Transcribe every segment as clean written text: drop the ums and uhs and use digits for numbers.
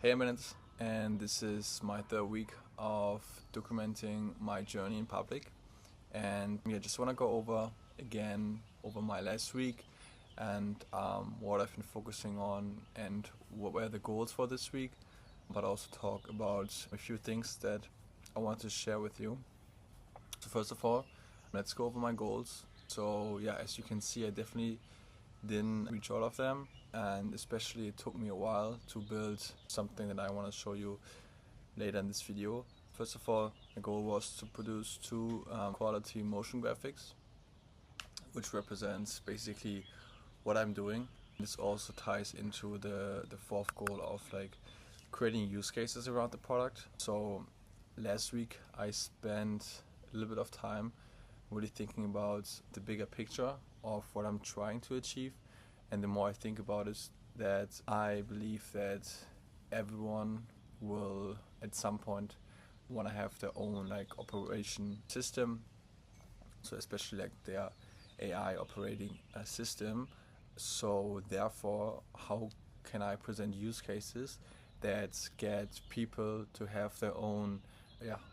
Hey, I'm Bennett, and this is my third week of documenting my journey in public. And yeah, just want to go over my last week and what I've been focusing on and what were the goals for this week, but also talk about a few things that I want to share with you. So first of all, let's go over my goals. So yeah, as you can see, I definitely didn't reach all of them, and especially it took me a while to build something that I want to show you later in this video. First of all, the goal was to produce two quality motion graphics, which represents basically what I'm doing. This also ties into the fourth goal of like creating use cases around the product. So last week I spent a little bit of time really thinking about the bigger picture of what I'm trying to achieve. And the more I think about it, that I believe that everyone will at some point want to have their own like operation system. So especially like their AI operating system. So therefore, how can I present use cases that get people to have their own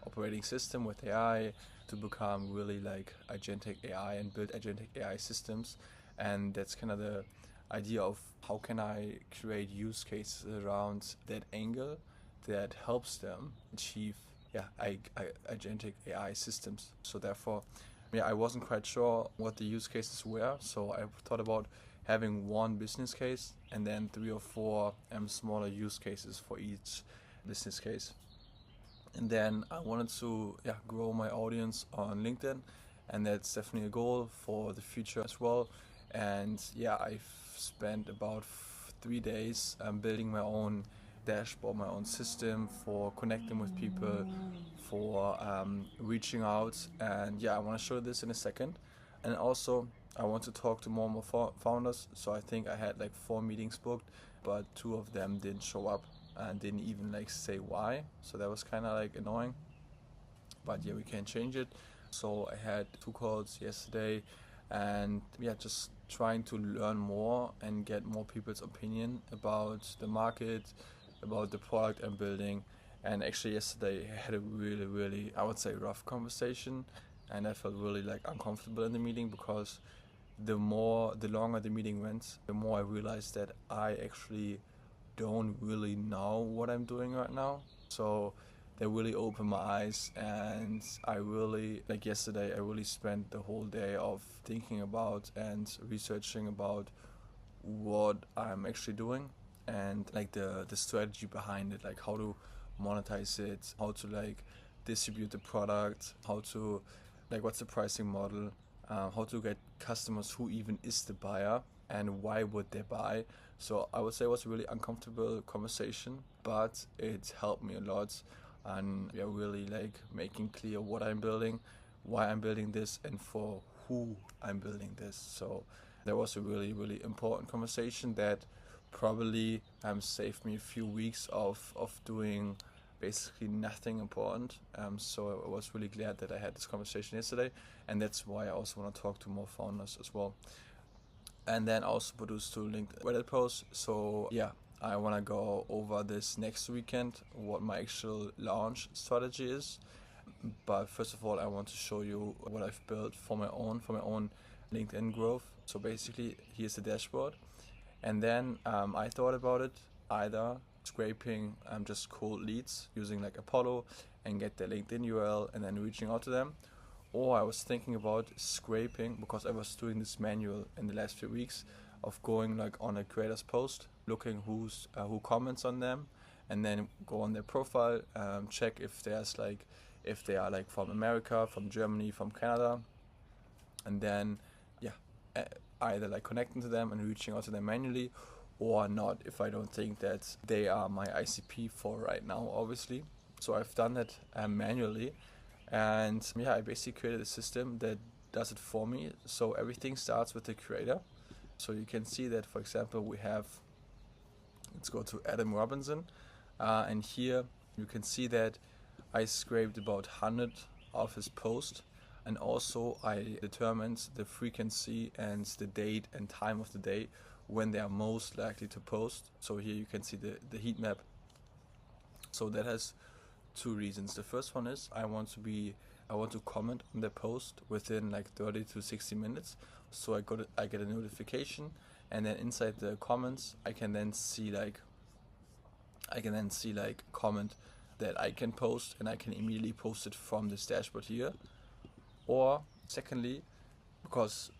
operating system with AI, to become really like agentic AI and build agentic AI systems? And that's kind of the idea of how can I create use cases around that angle that helps them achieve agentic AI systems. So therefore, I wasn't quite sure what the use cases were, so I thought about having one business case and then three or four smaller use cases for each business case. And then I wanted to grow my audience on LinkedIn, and that's definitely a goal for the future as well. And I've spent about 3 days building my own dashboard, my own system for connecting with people, for reaching out. And I want to show this in a second. And also, I want to talk to more and more founders. So I think I had like 4 meetings booked, but 2 of them didn't show up and didn't even like say why. So that was kind of like annoying. But we can change it. So I had 2 calls yesterday, and just trying to learn more and get more people's opinion about the market, about the product I'm building. And actually yesterday I had a really, I would say, rough conversation, and I felt really like uncomfortable in the meeting because the longer the meeting went, the more I realized that I actually don't really know what I'm doing right now. So they really opened my eyes, and I really, like yesterday, I really spent the whole day of thinking about and researching about what I'm actually doing, and like the strategy behind it, like how to monetize it, how to like distribute the product, how to like what's the pricing model, how to get customers, who even is the buyer and why would they buy. So I would say it was a really uncomfortable conversation, but it helped me a lot. And we are really like making clear what I'm building, why I'm building this, and for who I'm building this. So that was a really important conversation that probably saved me a few weeks of doing basically nothing important. So I was really glad that I had this conversation yesterday, and that's why I also want to talk to more founders as well. And then also produce 2 LinkedIn Reddit posts. So I want to go over this next weekend what my actual launch strategy is. But first of all, I want to show you what I've built for my own LinkedIn growth. So basically, here's the dashboard. And then I thought about it, either scraping just cold leads using like Apollo and get their LinkedIn URL and then reaching out to them. Or I was thinking about scraping, because I was doing this manual in the last few weeks, of going like on a creator's post, looking who comments on them, and then go on their profile, check if they are like from America, from Germany, from Canada, and then either like connecting to them and reaching out to them manually, or not if I don't think that they are my ICP for right now, obviously. So I've done that manually, and I basically created a system that does it for me. So everything starts with the creator. So you can see that, for example, let's go to Adam Robinson, and here you can see that I scraped about 100 of his posts, and also I determined the frequency and the date and time of the day when they are most likely to post. So here you can see the heat map So that has two reasons. The first one is I want to comment on the post within like 30 to 60 minutes. So I get a notification, and then inside the comments I can then see like comment that I can post, and I can immediately post it from this dashboard here. Or secondly, because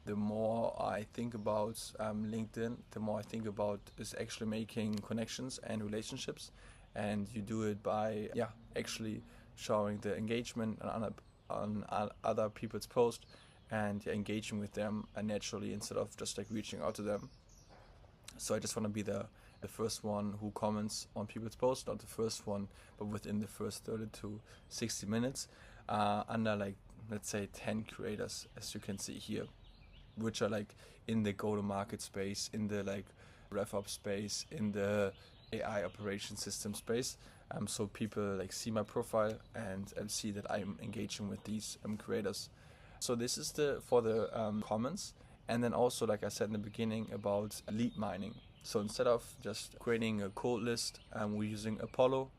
the more I think about LinkedIn, the more I think about is actually making connections and relationships, and you do it by actually showing the engagement on other people's posts, and engaging with them naturally instead of just like reaching out to them. So I just want to be the first one who comments on people's posts, not the first one, but within the first 30 to 60 minutes, under like, let's say 10 creators, as you can see here, which are like in the go-to-market space, in the like RevOps space, in the AI operation system space. So people like see my profile and see that I'm engaging with these creators. So this is for the comments. And then also, like I said in the beginning, about lead mining. So instead of just creating a cold list, we're using Apollo.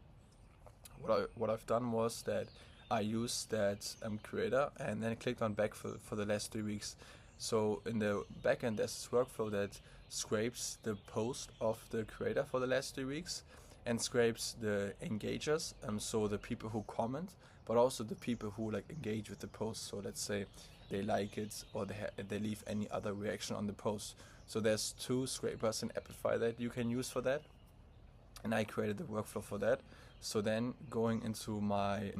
What I've done was that I used that creator and then clicked on backfill for the last 3 weeks. So in the backend, there's this workflow that scrapes the post of the creator for the last 3 weeks and scrapes the engagers, so the people who comment, but also the people who like engage with the post. So let's say they like it, or they leave any other reaction on the post. So there's 2 scrapers in Apify that you can use for that, and I created the workflow for that. So then going into my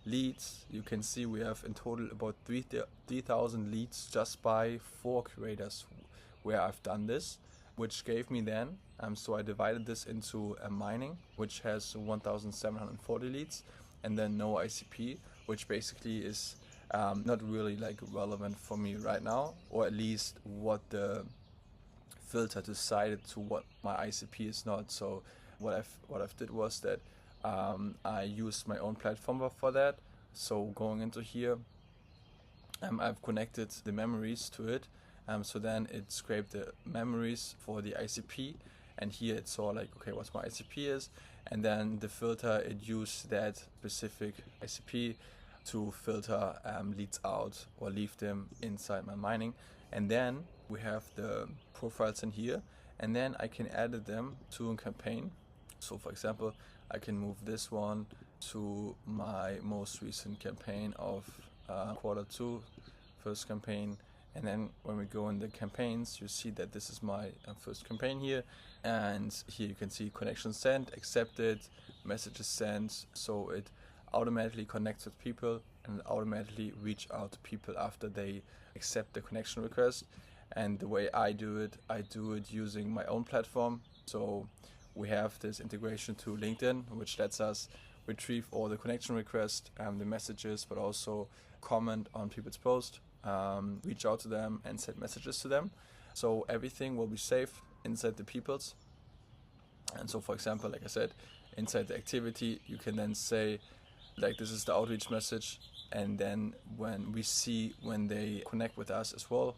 leads, you can see we have in total about 3,000 leads just by 4 creators where I've done this, which gave me then, so I divided this into a mining, which has 1,740 leads, and then no ICP, which basically is not really like relevant for me right now, or at least what the filter decided to what my ICP is not. So what I've did was that I used my own platform for that. So going into here, I've connected the memories to it. So then it scraped the memories for the ICP, and here it saw like, okay, what my ICP is, and then the filter, it used that specific ICP to filter leads out or leave them inside my mining. And then we have the profiles in here, and then I can add them to a campaign. So for example, I can move this one to my most recent campaign of Q2, first campaign. And then when we go in the campaigns, you see that this is my first campaign here. And here you can see connection sent, accepted, messages sent. So it automatically connects with people and automatically reach out to people after they accept the connection request. And the way I do it using my own platform. So we have this integration to LinkedIn, which lets us retrieve all the connection requests, the messages, but also comment on people's posts, reach out to them and send messages to them. So everything will be safe inside the peoples. And so for example, like I said, inside the activity, you can then say like, this is the outreach message. And then when they connect with us as well,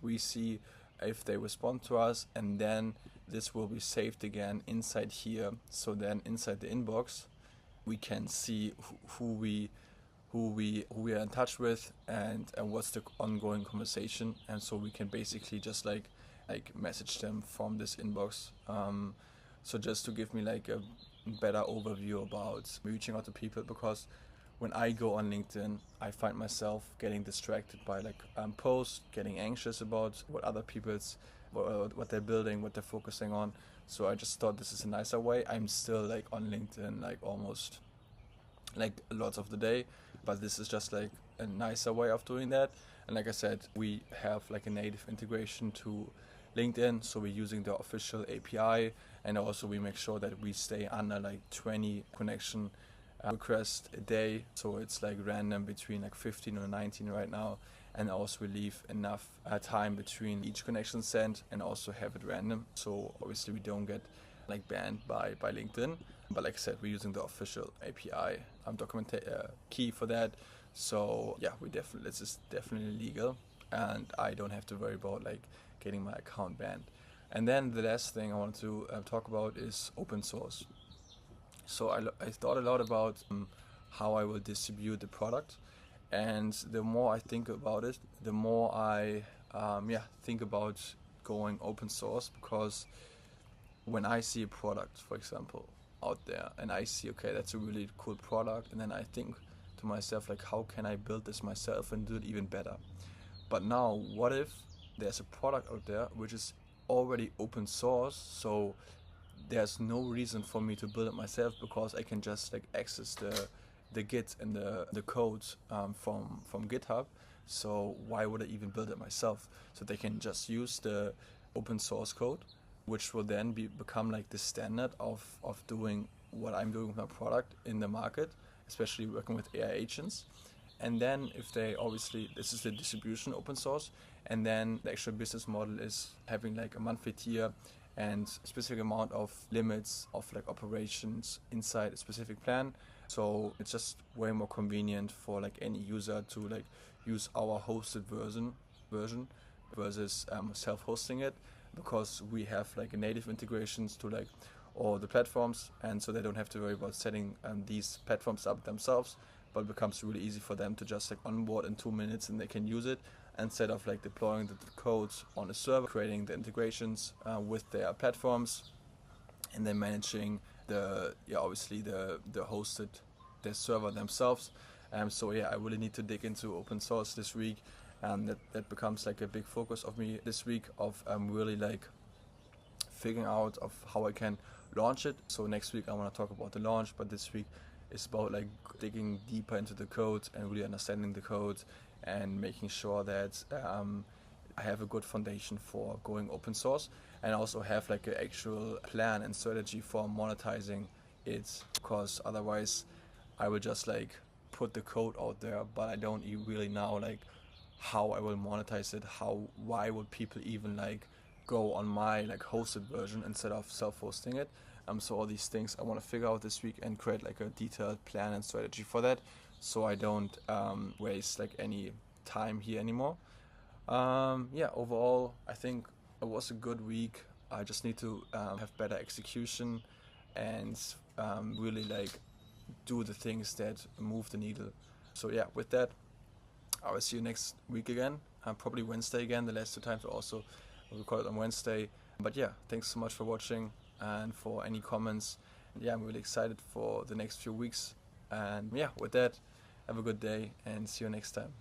we see if they respond to us, and then this will be saved again inside here. So then inside the inbox, we can see who we are in touch with and what's the ongoing conversation, and so we can basically just like message them from this inbox. So just to give me like a better overview about reaching out to people, because when I go on LinkedIn, I find myself getting distracted by like posts, getting anxious about what other people's what they're building, what they're focusing on. So I just thought this is a nicer way. I'm still like on LinkedIn like almost like lots of the day, but this is just like a nicer way of doing that. And like I said, we have like a native integration to LinkedIn, so we're using the official API, and also we make sure that we stay under like 20 connection requests a day, so it's like random between like 15 or 19 right now, and also we leave enough time between each connection sent and also have it random, so obviously we don't get like banned by LinkedIn. But like I said, we're using the official API key for that. So yeah, this is definitely legal, and I don't have to worry about like getting my account banned. And then the last thing I want to talk about is open source. So I thought a lot about how I will distribute the product, and the more I think about it, the more I think about going open source, because when I see a product, for example, out there, and I see, okay, that's a really cool product, and then I think to myself, like, how can I build this myself and do it even better? But now, what if there's a product out there which is already open source, so there's no reason for me to build it myself, because I can just like access the Git and the code from GitHub. So why would I even build it myself? So they can just use the open source code, which will then become like the standard of doing what I'm doing with my product in the market, especially working with AI agents. And then if they, obviously this is the distribution open source, and then the actual business model is having like a monthly tier and specific amount of limits of like operations inside a specific plan. So it's just way more convenient for like any user to like use our hosted version versus self-hosting it, because we have like native integrations to like all the platforms, and so they don't have to worry about setting these platforms up themselves, but it becomes really easy for them to just like onboard in 2 minutes and they can use it, instead of like deploying the codes on a server, creating the integrations with their platforms, and then managing obviously the hosted their server themselves. So yeah, I really need to dig into open source this week, and that becomes like a big focus of me this week, of really like figuring out of how I can launch it. So next week I want to talk about the launch, but this week it's about like digging deeper into the code and really understanding the code and making sure that I have a good foundation for going open source, and also have like an actual plan and strategy for monetizing it, because otherwise I will just like put the code out there, but I don't really know like how I will monetize it, why would people even like go on my like hosted version instead of self-hosting it. So all these things I want to figure out this week and create like a detailed plan and strategy for that, so I don't waste like any time here anymore. Overall I think it was a good week. I just need to have better execution and really like do the things that move the needle. So yeah, with that, I will see you next week again. Probably Wednesday again. The last two times also record it on Wednesday. But yeah, thanks so much for watching and for any comments. Yeah, I'm really excited for the next few weeks. And yeah, with that, have a good day and see you next time.